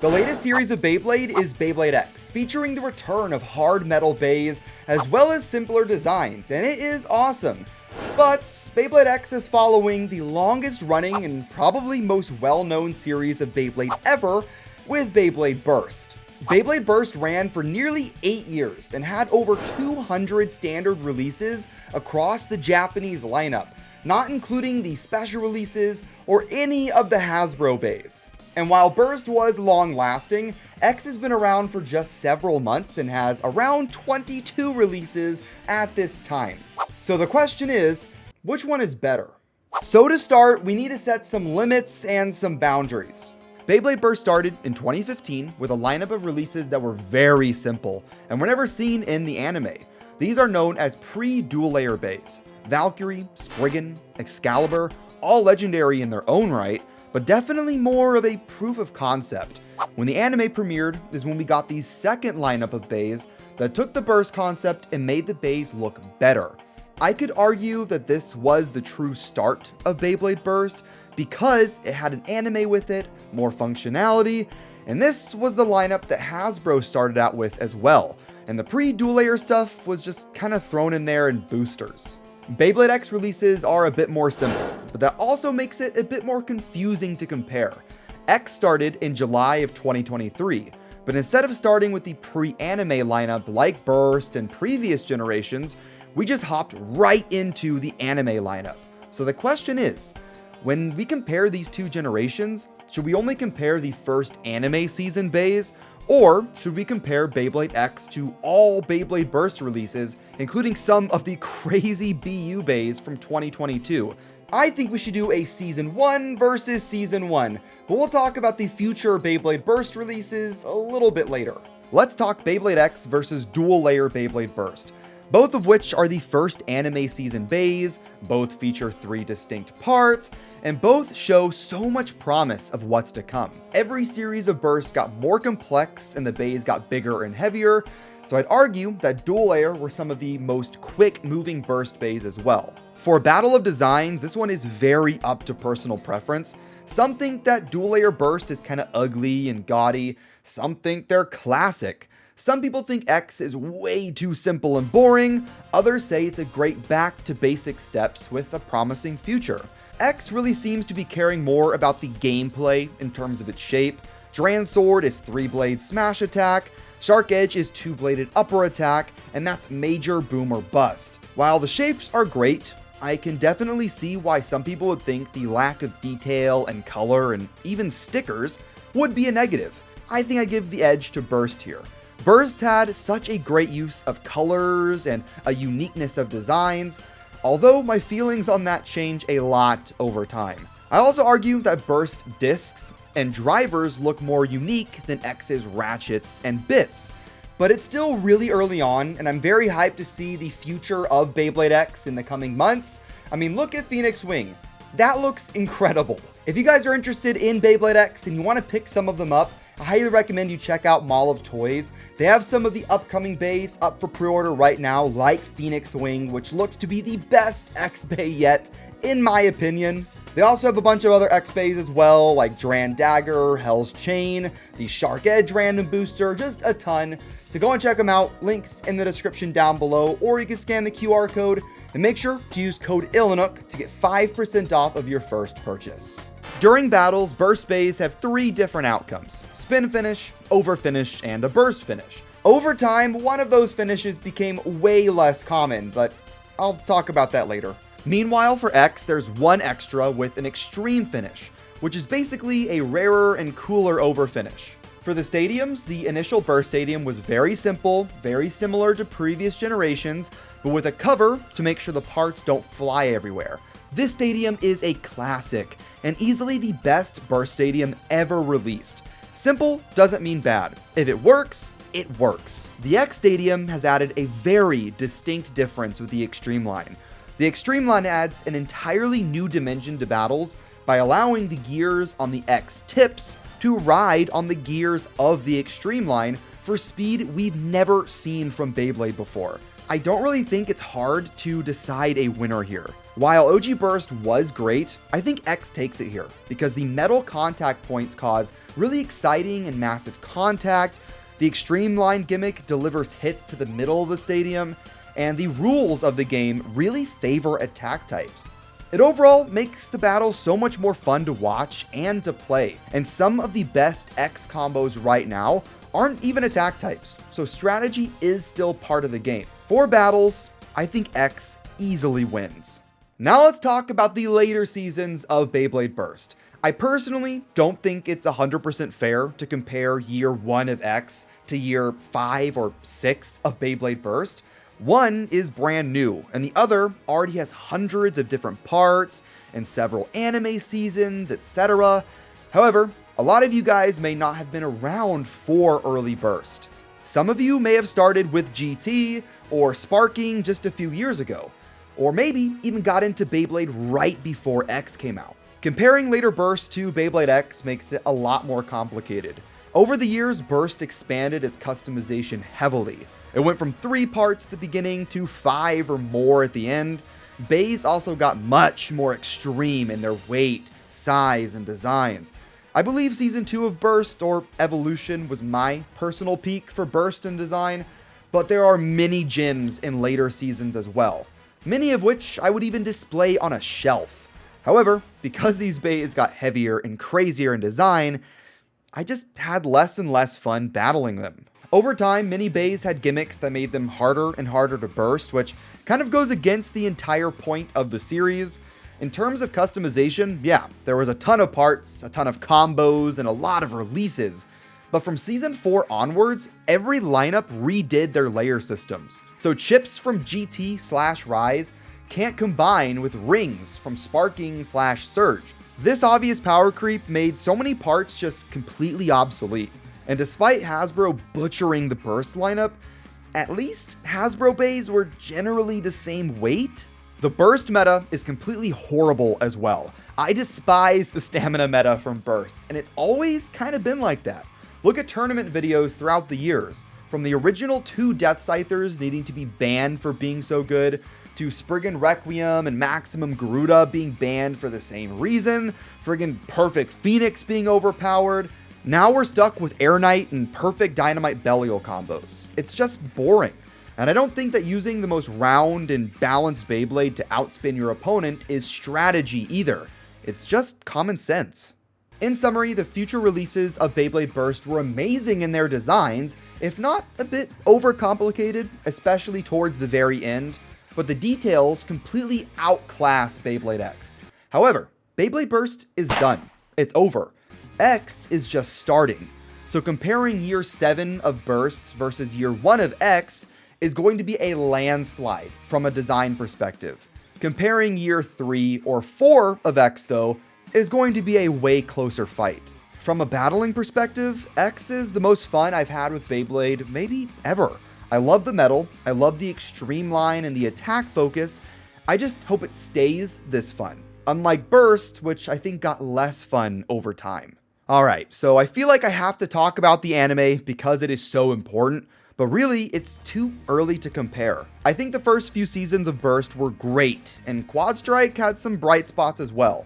The latest series of Beyblade is Beyblade X, featuring the return of hard metal bays as well as simpler designs, and it is awesome. But Beyblade X is following the longest running and probably most well-known series of Beyblade ever with Beyblade Burst. Beyblade Burst ran for nearly 8 years and had over 200 standard releases across the Japanese lineup, not including the special releases or any of the Hasbro bays. And while Burst was long-lasting, X has been around for just several months and has around 22 releases at this time. So the question is, which one is better? So to start, we need to set some limits and some boundaries. Beyblade Burst started in 2015 with a lineup of releases that were very simple and were never seen in the anime. These are known as pre-dual layer bays. Valkyrie, Spriggan, Excalibur, all legendary in their own right, but definitely more of a proof of concept. When the anime premiered is when we got the second lineup of bays that took the Burst concept and made the bays look better. I could argue that this was the true start of Beyblade Burst because it had an anime with it, more functionality, and this was the lineup that Hasbro started out with as well, and the pre-dual layer stuff was just kind of thrown in there in boosters. Beyblade X releases are a bit more simple, but that also makes it a bit more confusing to compare. X started in July of 2023, but instead of starting with the pre-anime lineup like Burst and previous generations, we just hopped right into the anime lineup. So the question is, when we compare these two generations, should we only compare the first anime season bays, or should we compare Beyblade X to all Beyblade Burst releases, including some of the crazy BU bays from 2022? I think we should do a Season 1 versus Season 1, but we'll talk about the future Beyblade Burst releases a little bit later. Let's talk Beyblade X versus Dual Layer Beyblade Burst, both of which are the first anime season bays, both feature 3 distinct parts, and both show so much promise of what's to come. Every series of bursts got more complex and the bays got bigger and heavier, so I'd argue that Dual Layer were some of the most quick moving burst bays as well. For a battle of designs, this one is very up to personal preference. Some think that Dual Layer Burst is kind of ugly and gaudy, some think they're classic. Some people think X is way too simple and boring, others say it's a great back to basic steps with a promising future. X really seems to be caring more about the gameplay in terms of its shape. Dran Sword is 3-blade smash attack, Shark Edge is 2-bladed upper attack, and that's major boom or bust. While the shapes are great, I can definitely see why some people would think the lack of detail and color and even stickers would be a negative. I think I give the edge to Burst here. Burst had such a great use of colors and a uniqueness of designs, although my feelings on that change a lot over time. I also argue that Burst discs and drivers look more unique than X's ratchets and bits, but it's still really early on, and I'm very hyped to see the future of Beyblade X in the coming months. I mean, look at Phoenix Wing. That looks incredible. If you guys are interested in Beyblade X and you want to pick some of them up, I highly recommend you check out Mall of Toys. They have some of the upcoming bays up for pre-order right now, like Phoenix Wing, which looks to be the best X bay yet, in my opinion. They also have a bunch of other X bays as well, like Dran Dagger, Hell's Chain, the Shark Edge random booster, just a ton. So go and check them out, links in the description down below, or you can scan the QR code, and make sure to use code ILLINOOK to get 5% off of your first purchase. During battles, burst bays have 3 different outcomes: spin finish, over finish, and a burst finish. Over time, one of those finishes became way less common, but I'll talk about that later. Meanwhile, for X, there's one extra with an extreme finish, which is basically a rarer and cooler over finish. For the stadiums, the initial burst stadium was very simple, very similar to previous generations, but with a cover to make sure the parts don't fly everywhere. This stadium is a classic, and easily the best burst stadium ever released. Simple doesn't mean bad. If it works, it works. The X Stadium has added a very distinct difference with the Extreme line. The Extreme line adds an entirely new dimension to battles by allowing the gears on the X tips to ride on the gears of the Extreme line for speed we've never seen from Beyblade before. I don't really think it's hard to decide a winner here. While OG Burst was great, I think X takes it here, because the metal contact points cause really exciting and massive contact, the extreme line gimmick delivers hits to the middle of the stadium, and the rules of the game really favor attack types. It overall makes the battle so much more fun to watch and to play, and some of the best X combos right now aren't even attack types, so strategy is still part of the game. For battles, I think X easily wins. Now let's talk about the later seasons of Beyblade Burst. I personally don't think it's 100% fair to compare year 1 of X to year 5 or 6 of Beyblade Burst. One is brand new, and the other already has hundreds of different parts and several anime seasons, etc. However, a lot of you guys may not have been around for early Burst. Some of you may have started with GT or Sparking just a few years ago, or maybe even got into Beyblade right before X came out. Comparing later Burst to Beyblade X makes it a lot more complicated. Over the years, Burst expanded its customization heavily. It went from 3 parts at the beginning to 5 or more at the end. Bays also got much more extreme in their weight, size, and designs. I believe Season 2 of Burst, or Evolution, was my personal peak for Burst and design, but there are many gems in later seasons as well, many of which I would even display on a shelf. However, because these bays got heavier and crazier in design, I just had less and less fun battling them. Over time, many bays had gimmicks that made them harder and harder to burst, which kind of goes against the entire point of the series. In terms of customization, yeah, there was a ton of parts, a ton of combos, and a lot of releases. But from Season 4 onwards, every lineup redid their layer systems. So chips from GT/Rise can't combine with rings from Sparking/Surge. This obvious power creep made so many parts just completely obsolete. And despite Hasbro butchering the Burst lineup, at least Hasbro bays were generally the same weight. The Burst meta is completely horrible as well. I despise the stamina meta from Burst, and it's always kind of been like that. Look at tournament videos throughout the years, from the original 2 Death Scythers needing to be banned for being so good, to Spriggan Requiem and Maximum Garuda being banned for the same reason, friggin' Perfect Phoenix being overpowered. Now we're stuck with Air Knight and Perfect Dynamite Belial combos. It's just boring. And I don't think that using the most round and balanced Beyblade to outspin your opponent is strategy either. It's just common sense. In summary, the future releases of Beyblade Burst were amazing in their designs, if not a bit overcomplicated, especially towards the very end, but the details completely outclass Beyblade X. However, Beyblade Burst is done. It's over. X is just starting. So comparing year 7 of Burst versus year 1 of X is going to be a landslide from a design perspective. Comparing year 3 or 4 of X, though, is going to be a way closer fight. From a battling perspective, X is the most fun I've had with Beyblade maybe ever. I love the metal, I love the extreme line and the attack focus. I just hope it stays this fun. Unlike Burst, which I think got less fun over time. Alright, so I feel like I have to talk about the anime because it is so important, but really it's too early to compare. I think the first few seasons of Burst were great, and Quad Strike had some bright spots as well.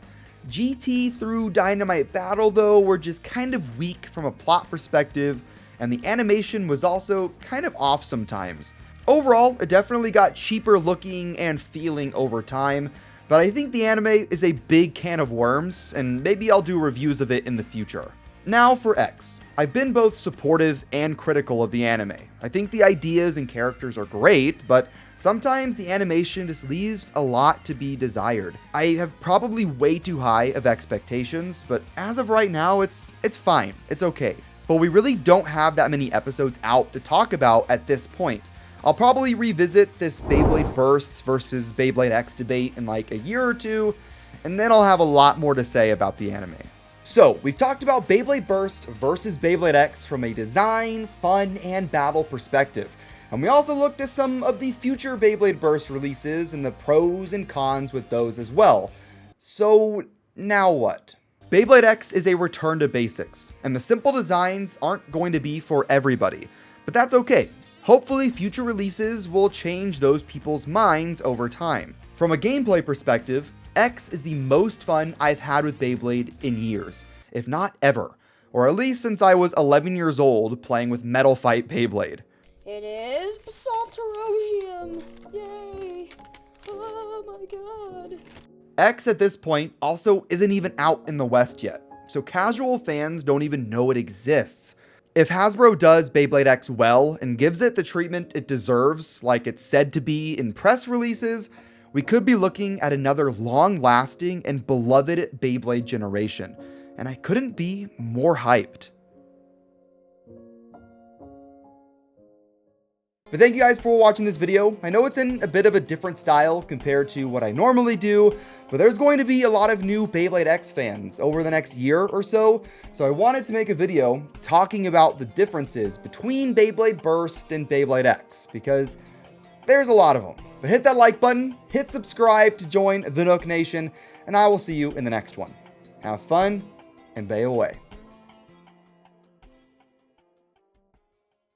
GT through Dynamite Battle, though, were just kind of weak from a plot perspective, and the animation was also kind of off sometimes. Overall, it definitely got cheaper looking and feeling over time, but I think the anime is a big can of worms, and maybe I'll do reviews of it in the future. Now for X. I've been both supportive and critical of the anime. I think the ideas and characters are great, but sometimes the animation just leaves a lot to be desired. I have probably way too high of expectations, but as of right now, it's fine. It's okay. But we really don't have that many episodes out to talk about at this point. I'll probably revisit this Beyblade Burst versus Beyblade X debate in like a year or two, and then I'll have a lot more to say about the anime. So, we've talked about Beyblade Burst versus Beyblade X from a design, fun, and battle perspective. And we also looked at some of the future Beyblade Burst releases and the pros and cons with those as well. So, now what? Beyblade X is a return to basics, and the simple designs aren't going to be for everybody, but that's okay. Hopefully future releases will change those people's minds over time. From a gameplay perspective, X is the most fun I've had with Beyblade in years, if not ever, or at least since I was 11 years old playing with Metal Fight Beyblade. It is Basalterosium! Yay! Oh my god. X at this point also isn't even out in the West yet, so casual fans don't even know it exists. If Hasbro does Beyblade X well and gives it the treatment it deserves, like it's said to be in press releases, we could be looking at another long-lasting and beloved Beyblade generation, and I couldn't be more hyped. But thank you guys for watching this video. I know it's in a bit of a different style compared to what I normally do, but there's going to be a lot of new Beyblade X fans over the next year or so I wanted to make a video talking about the differences between Beyblade Burst and Beyblade X, because there's a lot of them. But hit that like button, hit subscribe to join the Nook Nation, and I will see you in the next one. Have fun, and bay away.